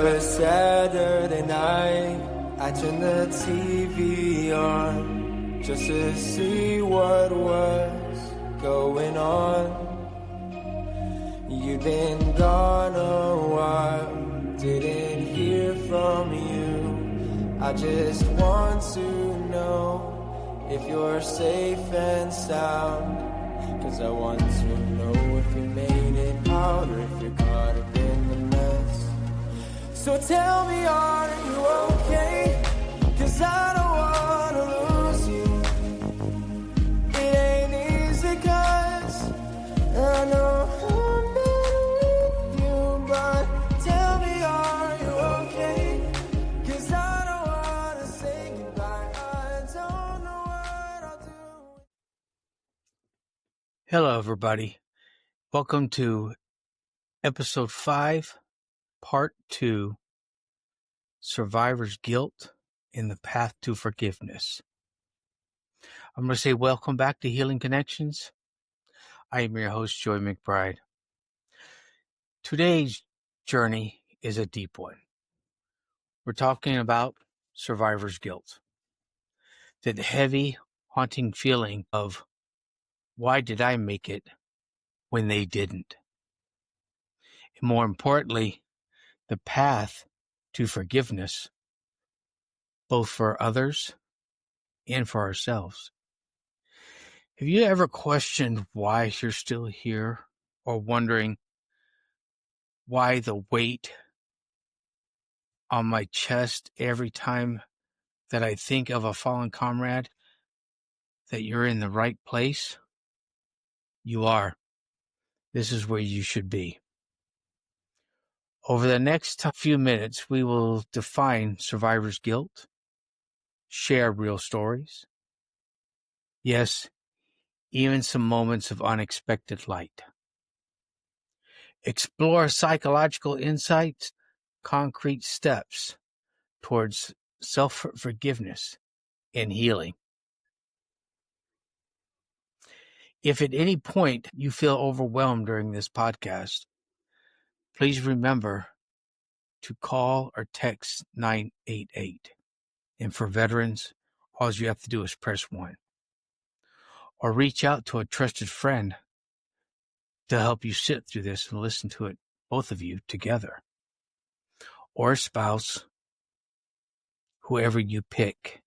a Saturday night, I turned the TV on just to see what was going on. You've been gone a while, didn't hear from you. I just want to know if you're safe and sound, 'cause I want to know if you made it out or if you're caught up in the mess. So tell me, are you okay? 'Cause I don't wanna lose you. It ain't easy 'cause I know I'm not with you. But tell me, are you okay? 'Cause I don't wanna say goodbye. I don't know what I'll do. Hello, everybody. Welcome to episode 5, part 2, Survivor's Guilt in the Path to Forgiveness. I'm going to say welcome back to Healing Connections. I am your host, Joy McBride. Today's journey is a deep one. We're talking about survivor's guilt. That heavy, haunting feeling of, why did I make it when they didn't? And more importantly, the path to forgiveness, both for others and for ourselves. Have you ever questioned why you're still here, or wondering why the weight on my chest every time that I think of a fallen comrade, that you're in the right place? You are. This is where you should be. Over the next few minutes, we will define survivor's guilt, share real stories. Yes, even some moments of unexpected light. Explore psychological insights, concrete steps towards self-forgiveness and healing. If at any point you feel overwhelmed during this podcast, please remember to call or text 988. And for veterans, all you have to do is press 1. Or reach out to a trusted friend to help you sit through this and listen to it, both of you together. Or a spouse, whoever you pick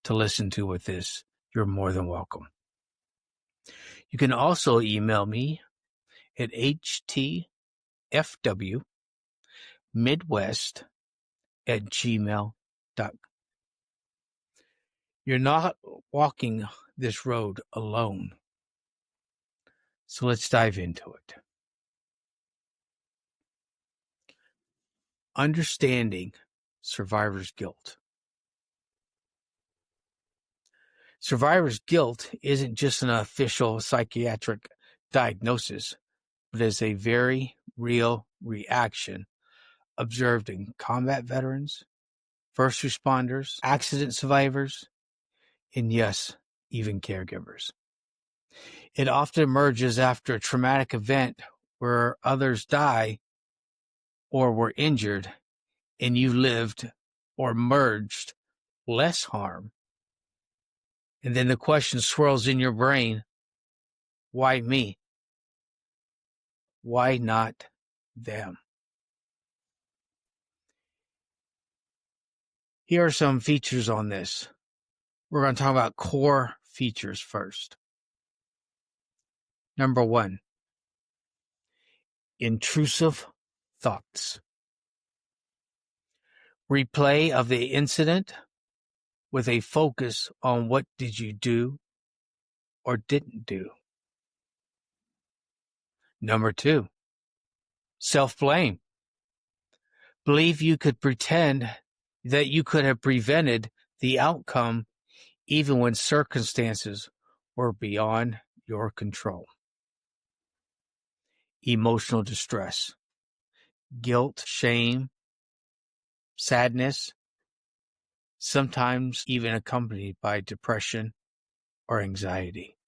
to listen to with this, you're more than welcome. You can also email me at htfwmidwest@gmail.com. You're not walking this road alone. So let's dive into it. Understanding survivor's guilt. Survivor's guilt isn't just an official psychiatric diagnosis, but is a very real reaction observed in combat veterans, first responders, accident survivors, and yes, even caregivers. It often emerges after a traumatic event where others die or were injured, and you lived or merged less harm. And then the question swirls in your brain, why me? Why not them? Here are some features on this. We're going to talk about core features first. Number 1, intrusive thoughts. Replay of the incident with a focus on what did you do or didn't do. Number 2, self-blame. Believe you could pretend that you could have prevented the outcome even when circumstances were beyond your control. Emotional distress. Guilt, shame, sadness, sometimes even accompanied by depression or anxiety.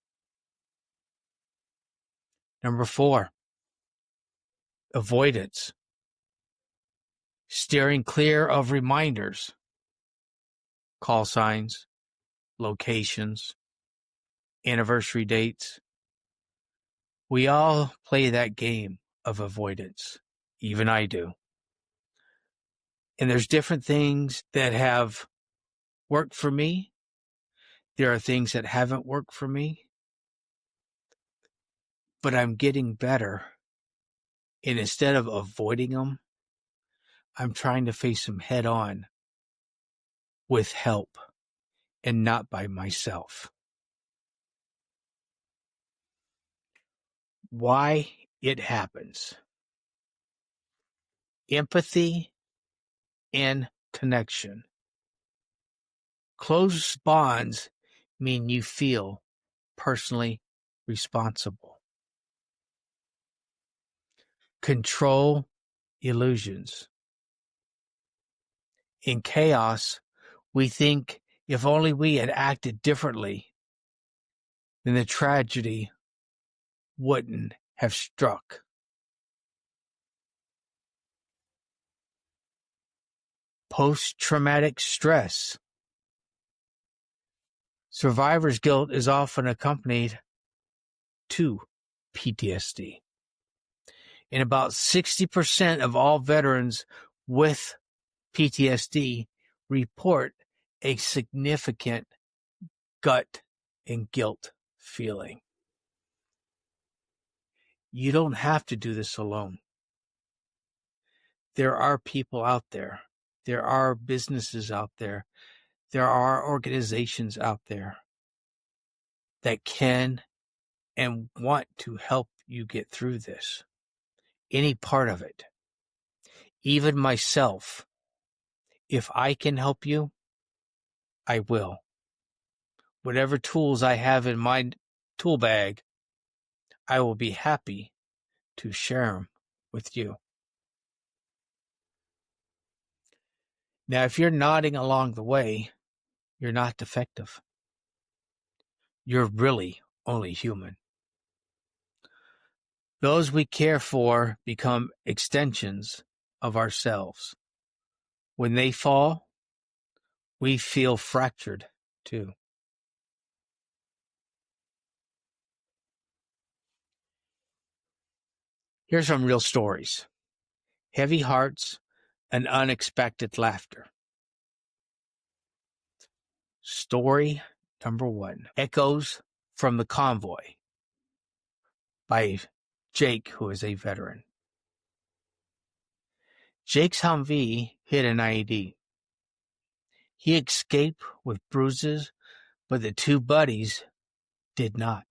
Number 4, avoidance. steering clear of reminders, call signs, locations, anniversary dates. We all play that game of avoidance. Even I do. And there's different things that have worked for me. There are things that haven't worked for me. But I'm getting better. And instead of avoiding them, I'm trying to face them head on with help and not by myself. Why it happens. Empathy and connection. Close bonds mean you feel personally responsible. Control illusions. In chaos, we think if only we had acted differently, then the tragedy wouldn't have struck. Post-traumatic stress. Survivor's guilt is often accompanied to PTSD. And about 60% of all veterans with PTSD report a significant gut and guilt feeling. You don't have to do this alone. There are people out there. There are businesses out there. There are organizations out there that can and want to help you get through this. Any part of it. Even myself. If I can help you, I will. Whatever tools I have in my tool bag, I will be happy to share them with you. Now, if you're nodding along the way, you're not defective. You're really only human. Those we care for become extensions of ourselves. When they fall, we feel fractured too. Here's some real stories. Heavy hearts and unexpected laughter. Story number 1. Echoes from the Convoy by Jake, who is a veteran. Jake's Humvee hit an IED. He escaped with bruises, but the two buddies did not.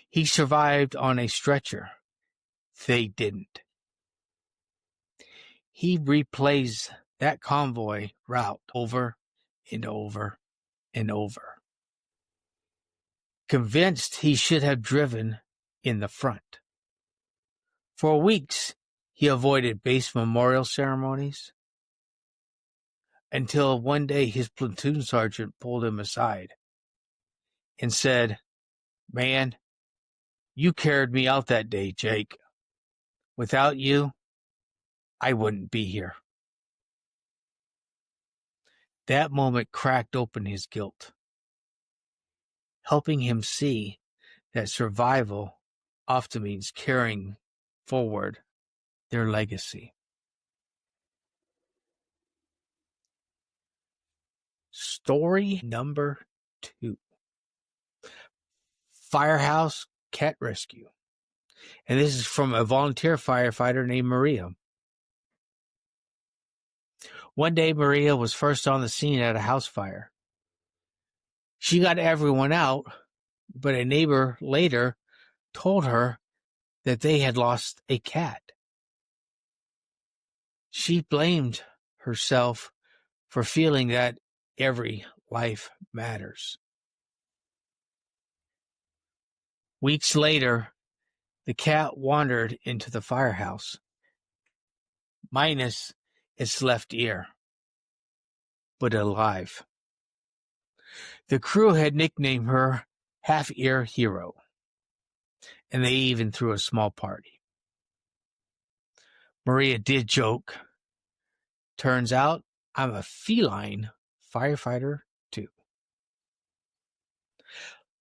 He survived on a stretcher. They didn't. He replays that convoy route over and over and over. Convinced he should have driven in the front. For weeks, he avoided base memorial ceremonies until one day his platoon sergeant pulled him aside and said, "Man, you carried me out that day, Jake. Without you, I wouldn't be here." That moment cracked open his guilt, helping him see that survival often means carrying forward their legacy. Story number 2. Firehouse Cat Rescue. And this is from a volunteer firefighter named Maria. One day, Maria was first on the scene at a house fire. She got everyone out, but a neighbor later told her that they had lost a cat. She blamed herself for feeling that every life matters. Weeks later, the cat wandered into the firehouse, minus its left ear, but alive. The crew had nicknamed her Half-Ear Hero, and they even threw a small party. Maria did joke. Turns out I'm a feline firefighter too.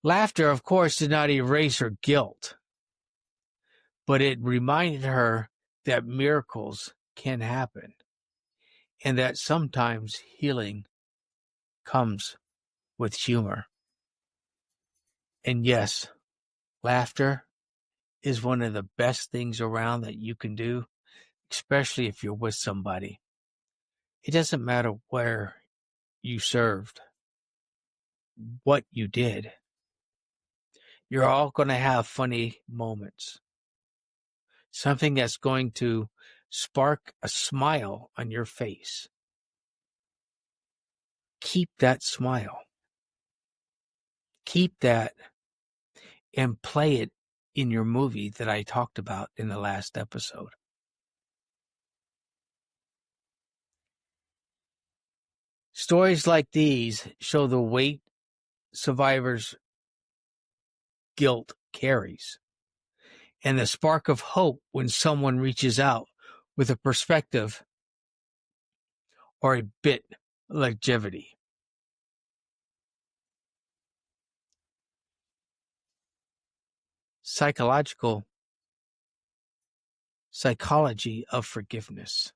Laughter, of course, did not erase her guilt, but it reminded her that miracles can happen and that sometimes healing comes with humor. And yes, laughter is one of the best things around that you can do, especially if you're with somebody. It doesn't matter where you served, what you did. You're all going to have funny moments. Something that's going to spark a smile on your face. Keep that smile. Keep that and play it in your movie that I talked about in the last episode. Stories like these show the weight survivors' guilt carries and the spark of hope when someone reaches out with a perspective or a bit of longevity. Psychology of forgiveness.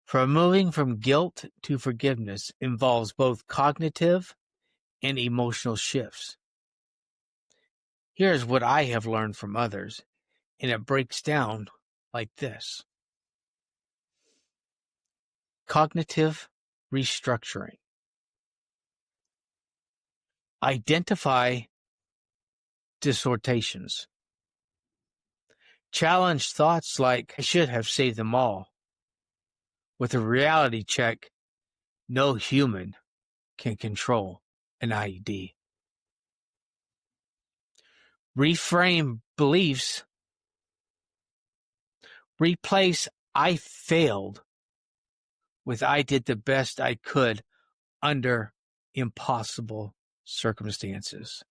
From moving from guilt to forgiveness involves both cognitive and emotional shifts. Here's what I have learned from others, and it breaks down like this. Cognitive restructuring. Identify distortions. Challenge thoughts like, I should have saved them all. With a reality check, no human can control an IED. Reframe beliefs. Replace I failed with I did the best I could under impossible circumstances.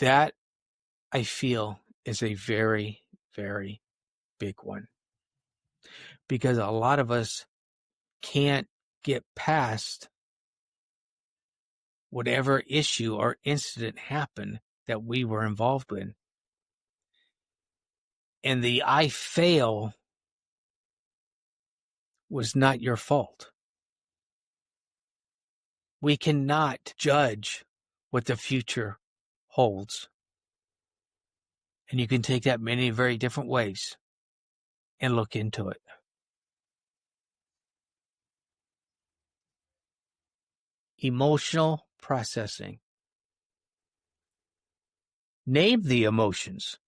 That, I feel, is a very, very big one. Because a lot of us can't get past whatever issue or incident happened that we were involved in. And the I fail was not your fault. We cannot judge what the future holds. And you can take that many very different ways and look into it. Emotional processing. Name the emotions.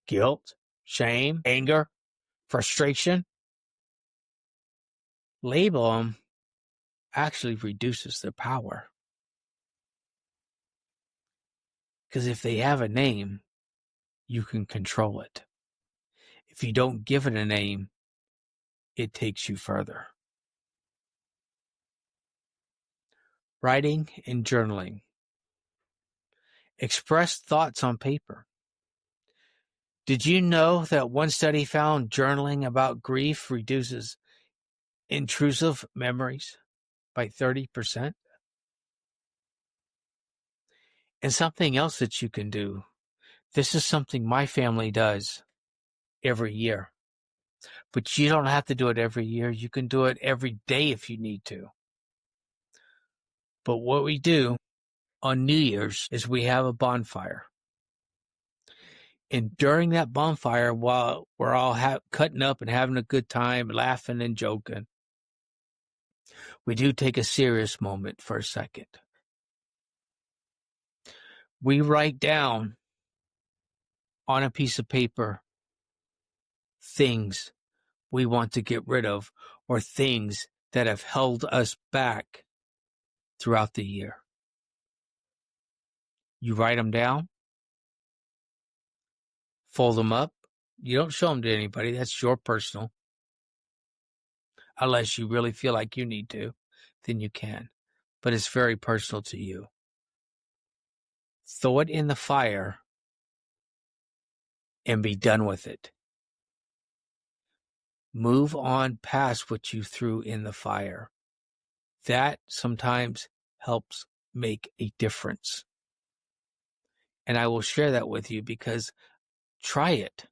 Guilt, shame, anger, frustration. Label them actually reduces their power. Because if they have a name, you can control it. If you don't give it a name, it takes you further. Writing and journaling. Express thoughts on paper. Did you know that one study found journaling about grief reduces intrusive memories by 30%? And something else that you can do. This is something my family does every year. But you don't have to do it every year. You can do it every day if you need to. But what we do on New Year's is we have a bonfire. And during that bonfire, while we're all cutting up and having a good time, laughing and joking, we do take a serious moment for a second. We write down on a piece of paper things we want to get rid of or things that have held us back throughout the year. You write them down, fold them up. You don't show them to anybody. That's your personal. Unless you really feel like you need to, then you can. But it's very personal to you. Throw it in the fire and be done with it. Move on past what you threw in the fire. That sometimes helps make a difference. And I will share that with you because try it.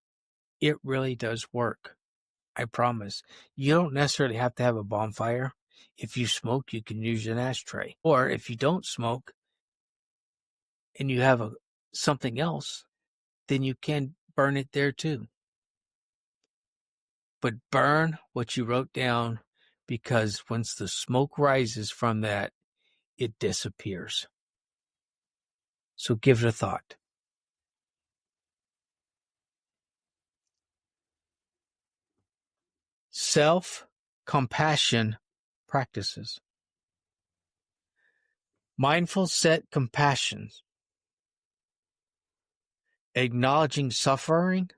It really does work. I promise. You don't necessarily have to have a bonfire. If you smoke, you can use an ashtray. Or if you don't smoke and you have something else, then you can burn it there too. But burn what you wrote down, because once the smoke rises from that, it disappears. So give it a thought. Self-compassion practices. Mindful set compassion, acknowledging suffering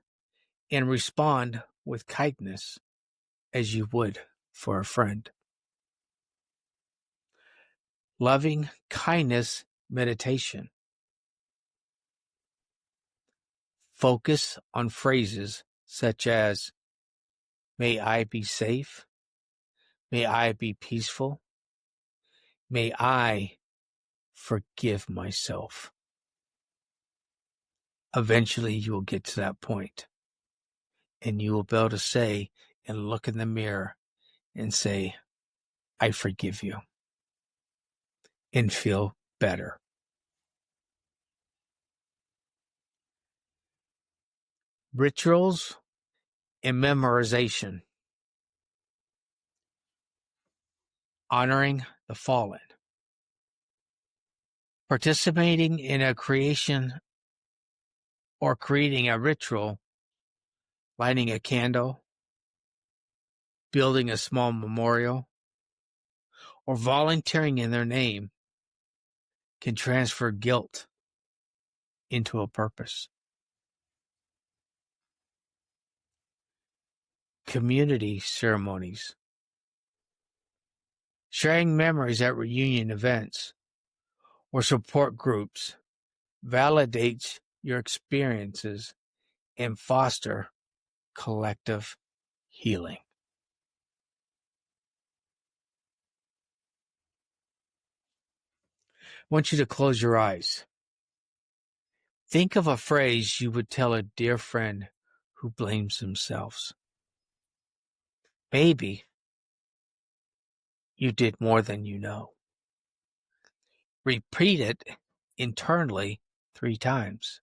and respond with kindness as you would for a friend. Loving kindness meditation. Focus on phrases such as, may I be safe, may I be peaceful, may I forgive myself. Eventually you will get to that point, and you will be able to say and look in the mirror and say, I forgive you, and feel better. Rituals and memorization. Honoring the fallen. Participating in a creation or creating a ritual, lighting a candle, building a small memorial, or volunteering in their name can transfer guilt into a purpose. Community ceremonies. Sharing memories at reunion events or support groups validates your experiences and foster collective healing. I want you to close your eyes. Think of a phrase you would tell a dear friend who blames themselves. Maybe you did more than you know. Repeat it internally 3 times.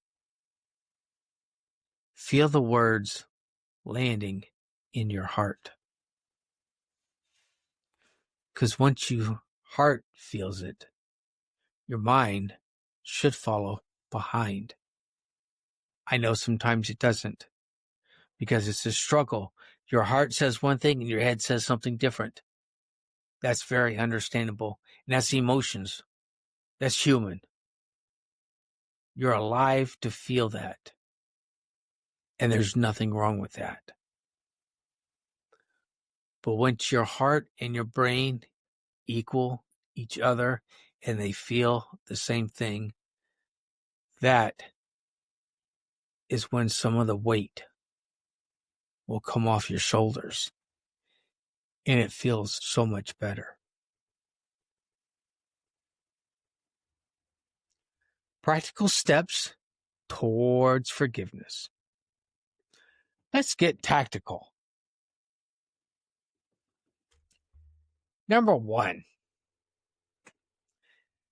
Feel the words landing in your heart. Because once your heart feels it, your mind should follow behind. I know sometimes it doesn't, because it's a struggle. Your heart says one thing and your head says something different. That's very understandable. And that's the emotions. That's human. You're alive to feel that. And there's nothing wrong with that. But once your heart and your brain equal each other and they feel the same thing, that is when some of the weight will come off your shoulders. And it feels so much better. Practical steps towards forgiveness. Let's get tactical. Number 1,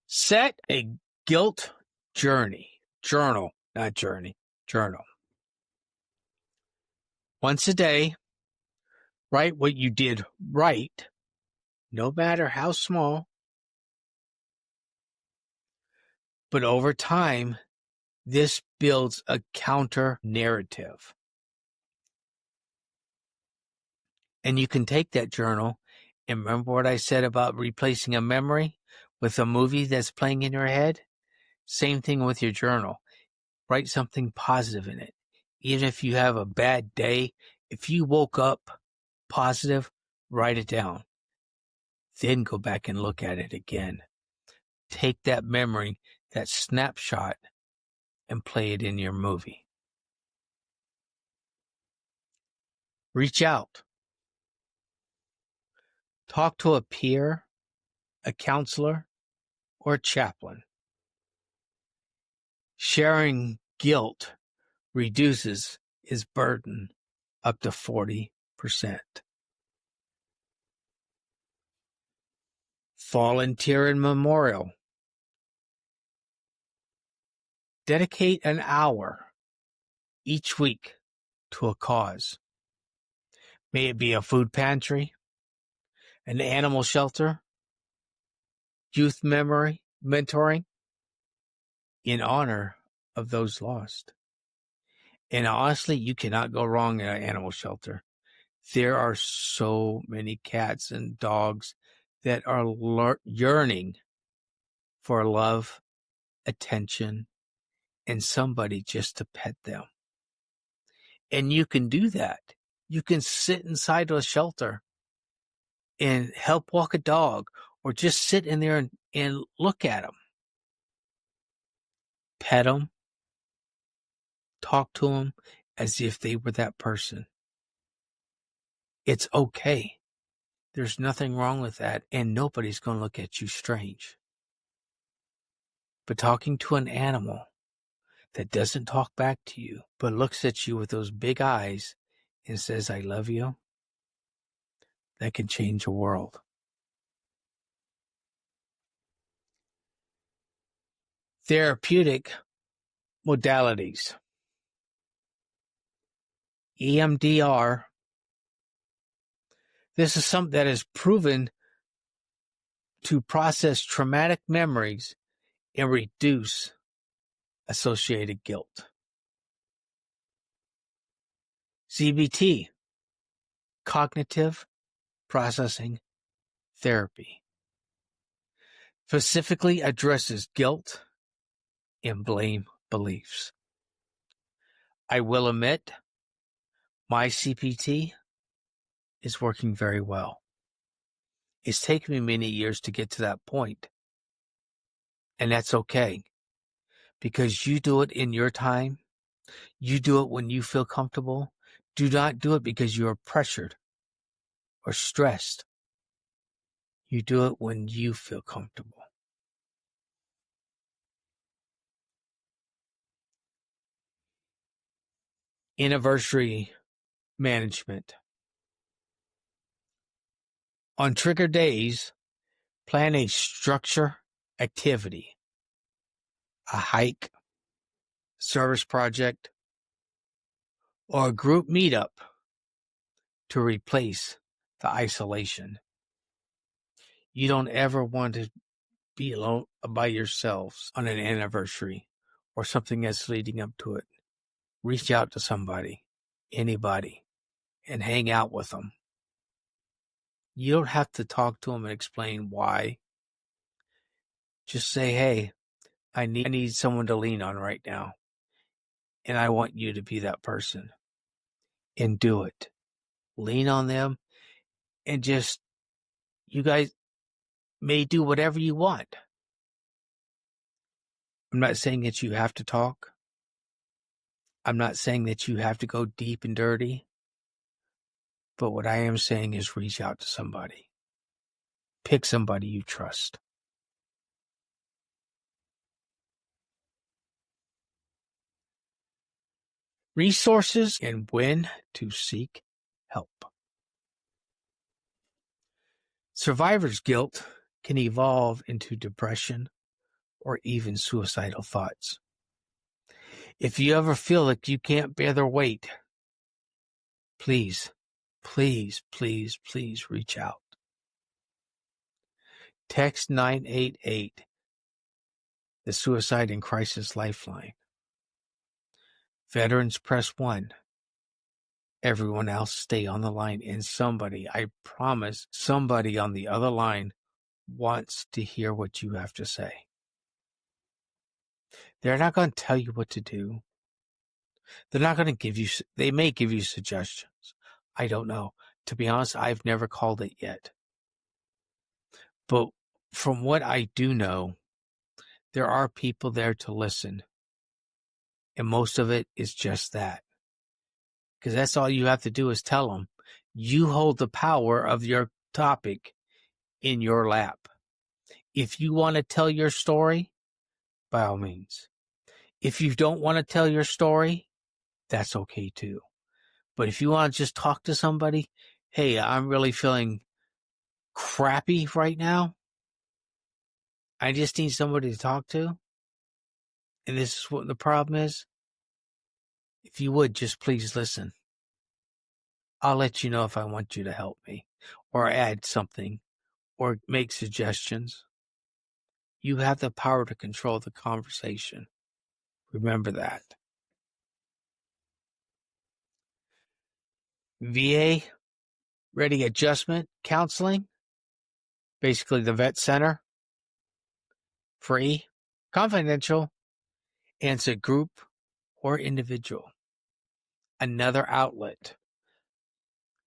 set a guilt journal. Once a day, write what you did right, no matter how small. But over time, this builds a counter narrative. And you can take that journal and remember what I said about replacing a memory with a movie that's playing in your head? Same thing with your journal. Write something positive in it. Even if you have a bad day, if you woke up positive, write it down. Then go back and look at it again. Take that memory, that snapshot, and play it in your movie. Reach out. Talk to a peer, a counselor, or a chaplain. Sharing guilt reduces his burden up to 40%. Volunteer in memorial. Dedicate an hour each week to a cause. May it be a food pantry, an animal shelter, youth mentoring in honor of those lost. And honestly, you cannot go wrong in an animal shelter. There are so many cats and dogs that are yearning for love, attention, and somebody just to pet them. And you can do that. You can sit inside a shelter and help walk a dog, or just sit in there and look at them. Pet them. Talk to them as if they were that person. It's okay. There's nothing wrong with that, and nobody's going to look at you strange. But talking to an animal that doesn't talk back to you, but looks at you with those big eyes and says, I love you, that can change a world. Therapeutic modalities. EMDR. This is something that is proven to process traumatic memories and reduce associated guilt. CBT, cognitive processing therapy, specifically addresses guilt and blame beliefs. I will admit, my CPT is working very well. It's taken me many years to get to that point. And that's okay, because you do it in your time. You do it when you feel comfortable. Do not do it because you are pressured or stressed. You do it when you feel comfortable. Anniversary management. On trigger days, plan a structure activity, a hike, service project, or a group meetup to replace the isolation. You don't ever want to be alone by yourselves on an anniversary or something that's leading up to it. Reach out to somebody, anybody, and hang out with them. You don't have to talk to them and explain why. Just say, hey, I need someone to lean on right now, and I want you to be that person. And do it. Lean on them, and just, you guys may do whatever you want. I'm not saying that you have to talk. I'm not saying that you have to go deep and dirty. But what I am saying is reach out to somebody. Pick somebody you trust. Resources and when to seek help. Survivor's guilt can evolve into depression or even suicidal thoughts. If you ever feel like you can't bear the weight, please, please, please, please reach out. Text 988, the Suicide and Crisis Lifeline. Veterans press 1. Everyone else stay on the line, and somebody, I promise, somebody on the other line wants to hear what you have to say. They're not going to tell you what to do. They're not going to give you, they may give you suggestions. I don't know. To be honest, I've never called it yet. But from what I do know, there are people there to listen. And most of it is just that. because that's all you have to do is tell them. You hold the power of your topic in your lap. If you want to tell your story, by all means. If you don't want to tell your story, that's okay too. But if you want to just talk to somebody, hey, I'm really feeling crappy right now. I just need somebody to talk to. And this is what the problem is. If you would, just please listen. I'll let you know if I want you to help me or add something or make suggestions. You have the power to control the conversation. Remember that. VA, Ready Adjustment Counseling, basically the vet center, free, confidential, and it's a group or individual. Another outlet.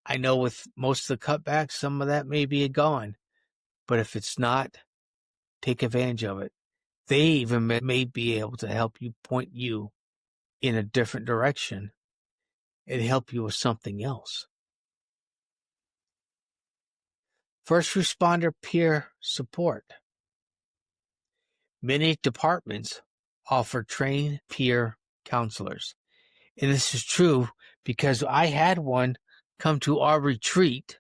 I know with most of the cutbacks, some of that may be gone, but if it's not, take advantage of it. They even may be able to help you point you in a different direction and help you with something else. First responder peer support. Many departments offer trained peer counselors. And this is true because I had one come to our retreat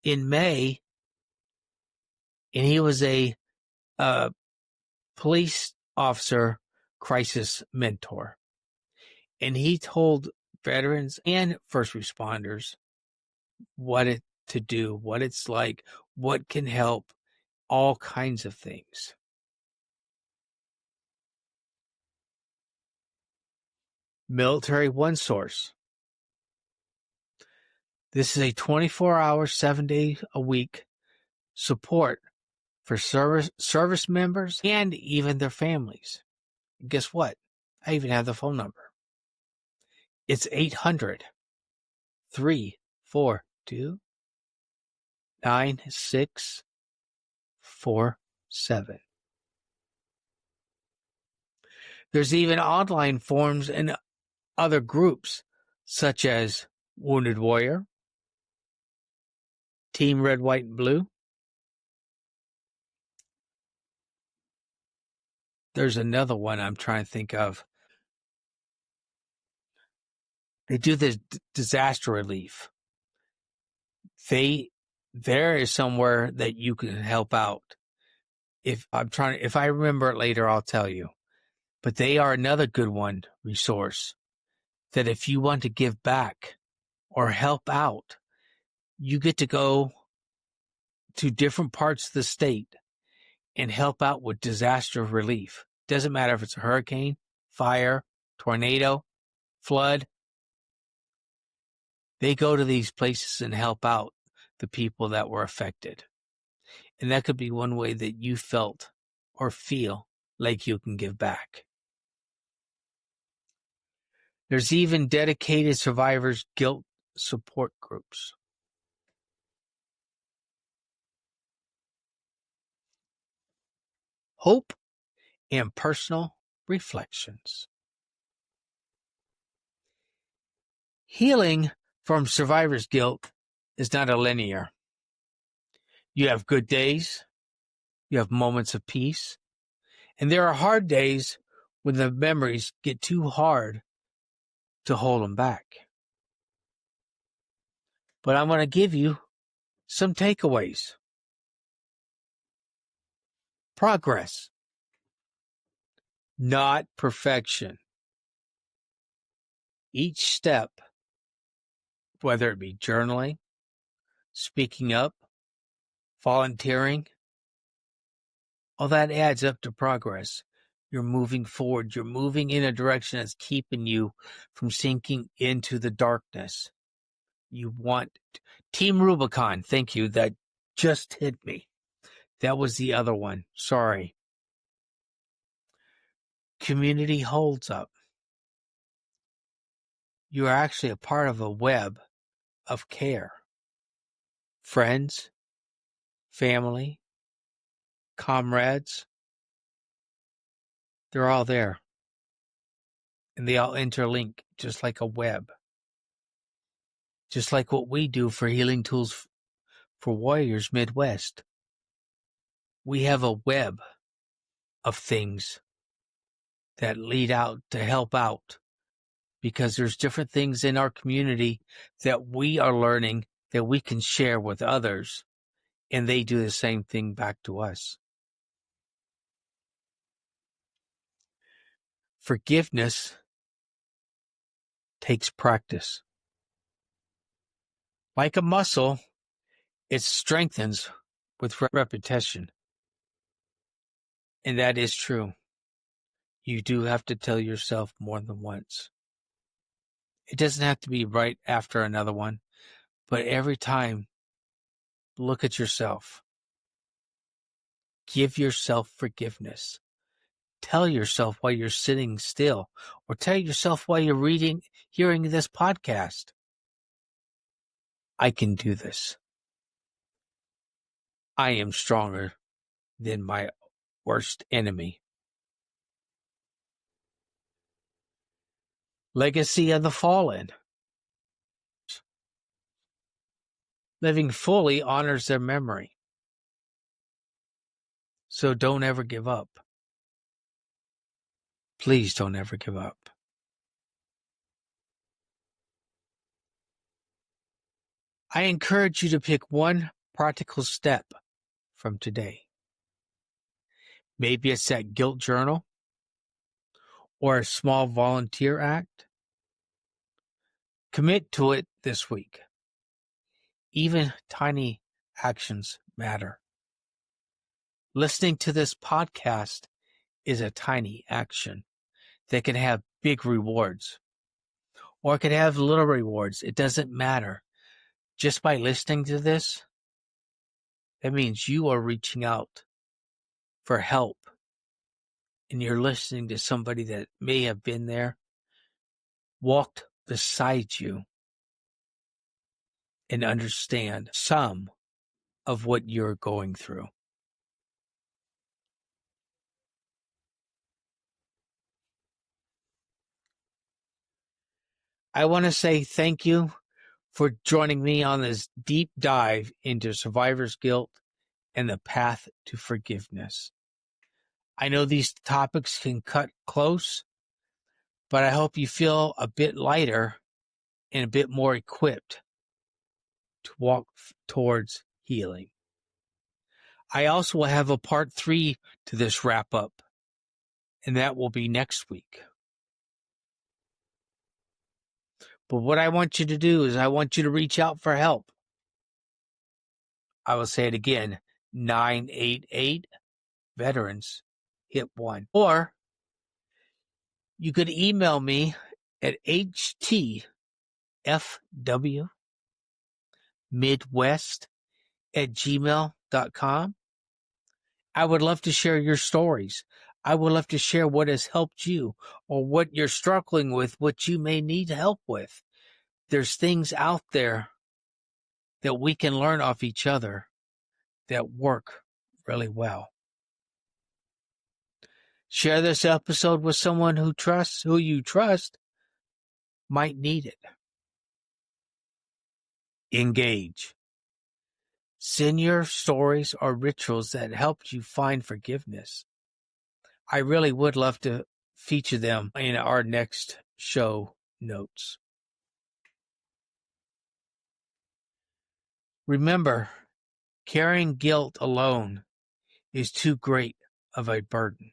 in May, and he was a police officer crisis mentor. And he told veterans and first responders what to do, what it's like, what can help, all kinds of things. Military One Source. This is a 24-hour, 7-day-a-week support for service members and even their families. And guess what? I even have the phone number. It's 800-342-9647. There's even online forums and other groups such as Wounded Warrior, Team Red, White, and Blue. There's another one I'm trying to think of. They do this disaster relief. There is somewhere that you can help out. If I remember it later, I'll tell you. But they are another good one resource that if you want to give back or help out, you get to go to different parts of the state and help out with disaster relief. Doesn't matter if it's a hurricane, fire, tornado, flood. They go to these places and help out the people that were affected. And that could be one way that you felt or feel like you can give back. There's even dedicated survivors' guilt support groups. Hope and personal reflections. Healing from survivor's guilt is not a linear. You have good days, you have moments of peace, and there are hard days when the memories get too hard to hold them back. But I'm going to give you some takeaways. Progress, not perfection. Each step, whether it be journaling, speaking up, volunteering, all that adds up to progress. You're moving forward. You're moving in a direction that's keeping you from sinking into the darkness. You want Team Rubicon. Thank you. That just hit me. That was the other one. Sorry. Community holds up. You are actually a part of a web of care. Friends, family, comrades, they're all there. And they all interlink just like a web. just like what we do for Healing Tools for Warriors Midwest. We have a web of things that lead out to help out, because there's different things in our community that we are learning that we can share with others, and they do the same thing back to us. Forgiveness takes practice. Like a muscle, it strengthens with repetition. And that is true. You do have to tell yourself more than once. It doesn't have to be right after another one, but every time, look at yourself. Give yourself forgiveness. Tell yourself while you're sitting still, or tell yourself while you're hearing this podcast, I can do this. I am stronger than my worst enemy. Legacy of the Fallen. Living fully honors their memory. So don't ever give up. Please don't ever give up. I encourage you to pick one practical step from today. Maybe it's that guilt journal or a small volunteer act. Commit to it this week. Even tiny actions matter. Listening to this podcast is a tiny action that can have big rewards, or it can have little rewards. It doesn't matter. Just by listening to this, that means you are reaching out for help, and you're listening to somebody that may have been there, walked beside you, and understand some of what you're going through. I want to say thank you for joining me on this deep dive into survivor's guilt and the path to forgiveness. I know these topics can cut close, but I hope you feel a bit lighter and a bit more equipped to walk towards healing. I also will have a part 3 to this wrap up, and that will be next week. But what I want you to do is I want you to reach out for help. I will say it again, 988 veterans, hit 1. Or you could email me at htfwmidwest@gmail.com. I would love to share your stories. I would love to share what has helped you, or what you're struggling with, what you may need help with. There's things out there that we can learn off each other that work really well. Share this episode with someone who you trust might need it. Engage. Send your stories or rituals that helped you find forgiveness. I really would love to feature them in our next show notes. Remember, carrying guilt alone is too great of a burden.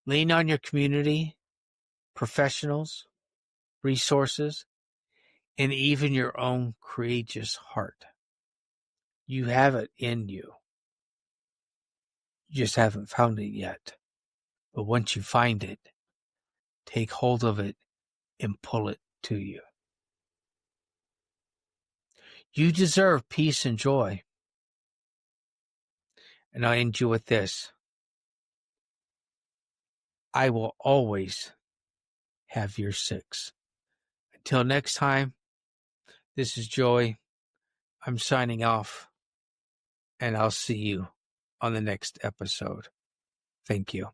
Lean on your community, professionals, resources, and even your own courageous heart. You have it in you. You just haven't found it yet. But once you find it, take hold of it and pull it to you. You deserve peace and joy. And I end you with this. I will always have your 6. Until next time, this is Joey. I'm signing off, and I'll see you on the next episode. Thank you.